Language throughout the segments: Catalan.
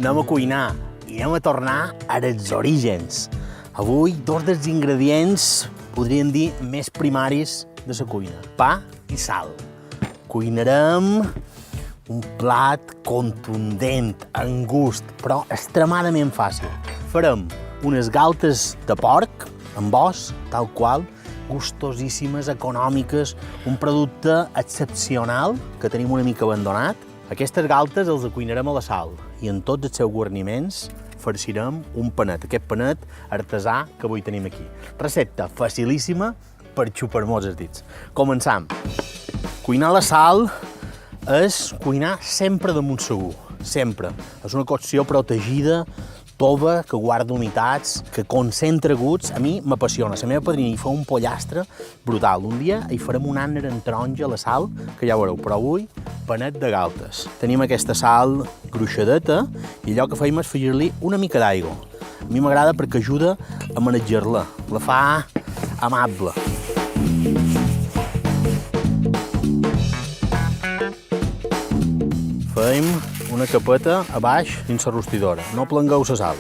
anem a cuinar i anem a tornar als orígens. Avui, dos dels ingredients, podríem dir, més primaris de la cuina. Pa i sal. Cuinarem un plat contundent, en gust, però extremadament fàcil. Farem unes galtes de porc, amb os, tal qual, gustosíssimes, econòmiques, un producte excepcional que tenim una mica abandonat. Aquestes galtes els cuinarem a la sal i en tots els seus guarniments farcirem un panet, aquest panet artesà que avui tenim aquí. Recepta facilíssima per xupar-nos els dits. Començam. Cuinar a la sal és cuinar sempre damunt segur, sempre. És una cocció protegida, tova, que guarda humitats, que concentra gusts. A mi m'apassiona. La meva padrina hi fa un pollastre brutal. Un dia hi farem un àner en taronja a la sal, que ja veureu, però avui panet de galtes. Tenim aquesta sal gruixadeta i allò que feim és afegir-li una mica d'aigua. A mi m'agrada perquè ajuda a manejar-la, la fa amable. Fem una capeta a baix dins la rostidora. No plangueu la sal.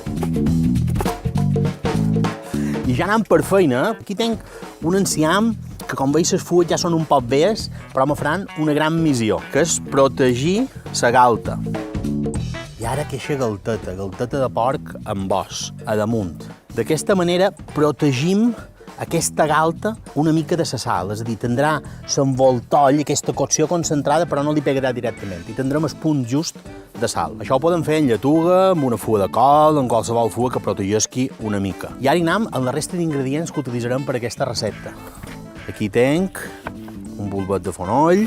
I ja anant per feina, aquí tinc un enciam que, com veus, les fulles ja són un poc velles, però me faran una gran missió, que és protegir la galta. I ara aquesta galteta de porc amb os, a damunt. D'aquesta manera protegim aquesta galta una mica de la sal, és a dir, tindrà l'envoltoll, aquesta cocció concentrada, però no li pegarà directament, i tindrem el punt just de sal. Això ho podem fer en lletuga, amb una fuga de col, en qualsevol fuga que protegisqui una mica. I ara anem amb la resta d'ingredients que utilitzarem per aquesta recepta. Aquí tinc un bulbet de fonoll,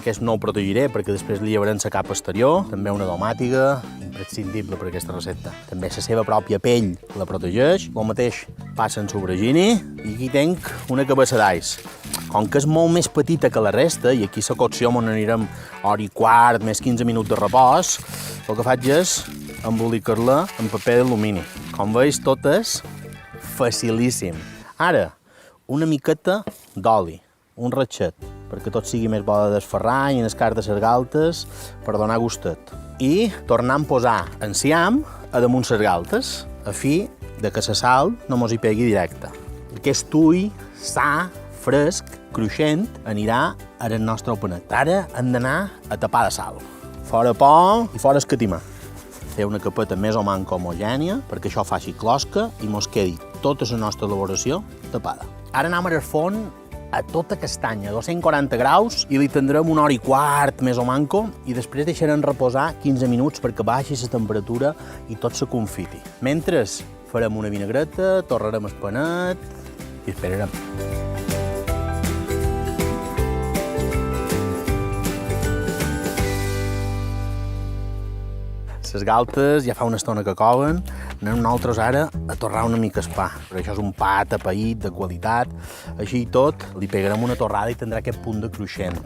aquest no ho protegiré perquè després li llevarem la capa exterior, també una domàtiga, imprescindible per aquesta recepta. També la seva pròpia pell la protegeix, el mateix passa en sobragini, i aquí tinc una cabeça d'alls. Com que és molt més petita que la resta, i aquí la cocció m'on anirem hora i quart, més 15 minuts de repòs, el que faig és embolicar-la en paper d'alumini. Com veus, tot és facilíssim. Ara, una miqueta d'oli, un ratxet, perquè tot sigui més bo de desferrar i en el cas de les galtes per donar gustet. I tornant a posar enciam a damunt les galtes, a fi de que la sal no mos hi pegui directe. Aquest ull sa, fresc, cruixent, anirà al nostre panet. Ara hem d'anar a tapar de sal. Fora por i fora escatimar. Fer una capeta més o manca homogènia perquè això faci closca i mos quedi tota la nostra elaboració tapada. Ara anem al forn a tota castanya, a 240 graus, i li tindrem una hora i quart més o manco, i després deixarem reposar 15 minuts perquè baixi la temperatura i tot se confiti. Mentre farem una vinagreta, torrarem el panet i esperarem. Les galtes ja fa una estona que coven, anem nosaltres ara a torrar una mica el pa. Però això és un pa tapaït, de qualitat. Així i tot, li pegarem una torrada i tindrà aquest punt de cruixent.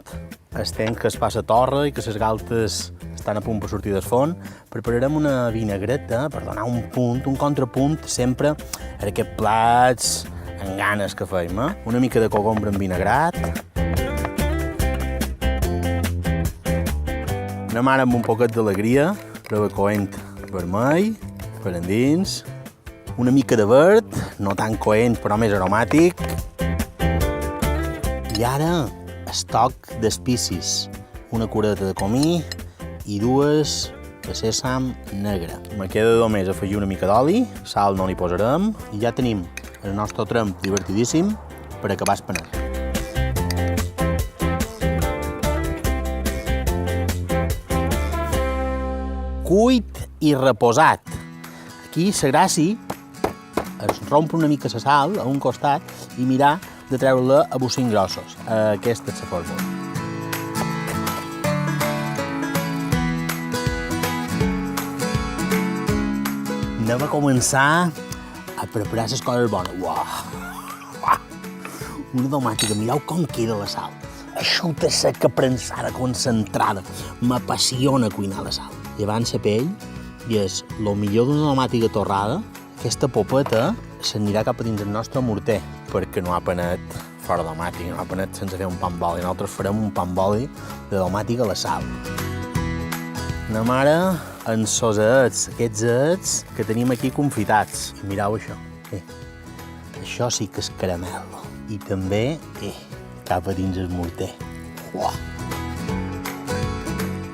Estem que es passa torra i que les galtes estan a punt per sortir del forn. Prepararem una vinagreta per donar un punt, un contrapunt, sempre a aquests plats amb ganes que feim. Una mica de cogombre en vinagrat. Anem ara amb un poquet d'alegria, coent vermell, per endins, una mica de verd, no tan coent però més aromàtic, i ara el toc d'espicis, una cureta de comí i dues de sèsam negre. Me queda només afegir una mica d'oli, sal no li posarem, i ja tenim el nostre tremp divertidíssim per acabar el panet. Cuit i reposat. Aquí la gràcia és rompre una mica la sal a un costat i mirar de treure-la a bocins grossos. Aquesta és la fórmula. Anem a començar a preparar les coses bones. Uau! Una domàtica, mireu com queda la sal. Eixuta, seca, prensada, concentrada. M'apassiona cuinar la sal. Llevant la pell, i és el millor d'una domàtica torrada, aquesta popeta s'anirà cap a dins el nostre morter, perquè no ha panet fora domàtic, no ha panet sense fer un pa amb oli. Nosaltres farem un pa amb oli de domàtica a la sal. Anem ara en sos aets, aquests aets que tenim aquí confitats. I mireu això. Això sí que és caramel. I també, cap a dins el morter. Uah.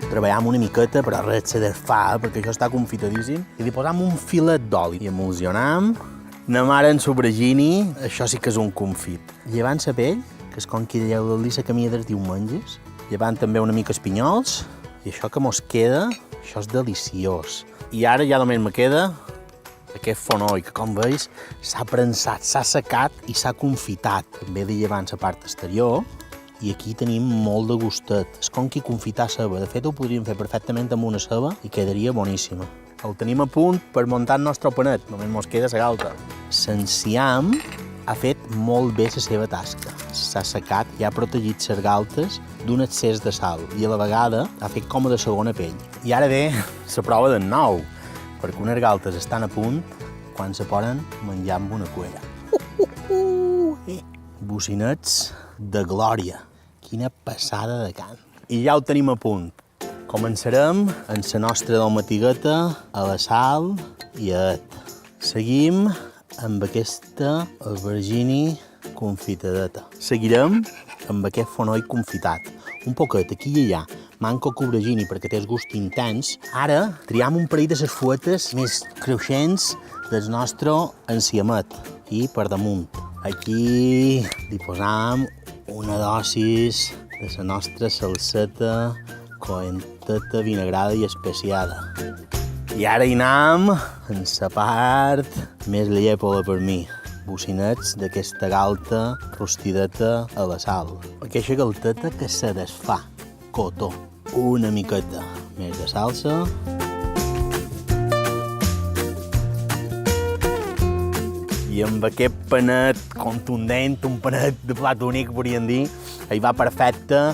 Treballem una miqueta, però res se desfà, perquè això està confitadíssim. I li posam un filet d'oli. I emulsionam. Anem ara en sofregini. Això sí que és un confit. Llevant la pell, que és com qui dieu del dia la camia dels diumenges. Llevant també una mica espinyols. I això que mos queda, això és deliciós. I ara ja només me queda aquest fonoll, que com veus s'ha prensat, s'ha secat i s'ha confitat. També de llevant la part exterior. I aquí tenim molt de gustet. És com qui confitar ceba. De fet, ho podríem fer perfectament amb una ceba i quedaria boníssima. El tenim a punt per muntar el nostre panet. Només mos queda la galta. L'enciam ha fet molt bé la seva tasca. S'ha secat i ha protegit les galtes d'un excés de sal i a la vegada ha fet com de segona pell. I ara ve la prova del nou, perquè unes galtes estan a punt quan se poden menjar amb una cuera. Bocinets de glòria. Quina passada de cant. I ja ho tenim a punt. Començarem amb la nostra domatigueta a la sal i a et. Seguim amb aquesta albergini confitadeta. Seguirem amb aquest fonoll confitat. Un poquet aquí i allà. Manco cobregini perquè té el gust intens. Ara triam un parell de les fuetes més cruixents del nostre enciamet. I per damunt. Aquí li posam una dosis de la nostra salseta coenteta, vinagrada i especiada. I ara hi anem en la part més llépola per mi. Bocinets d'aquesta galta rostideta a la sal. Aquesta galteta que se desfà. Cotó. Una miqueta més de salsa. I amb aquest panet contundent, un panet de plat únic, podríem dir, hi va perfecte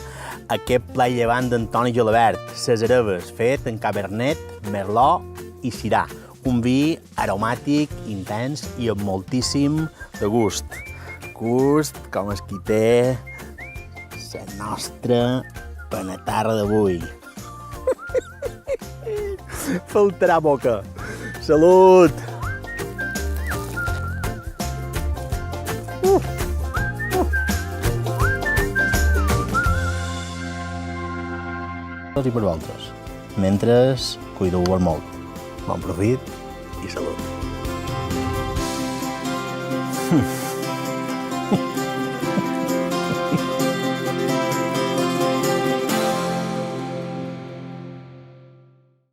aquest plat llevant d'Antoni Gelabert. Ses herbes fet en cabernet, merlot i sirà. Un vi aromàtic, intens i amb moltíssim de gust. Gust com es qui té la nostra panetarra d'avui. Faltarà boca. Salut! I per vosaltres. Mentre, cuideu-vos molt. Bon profit i salut.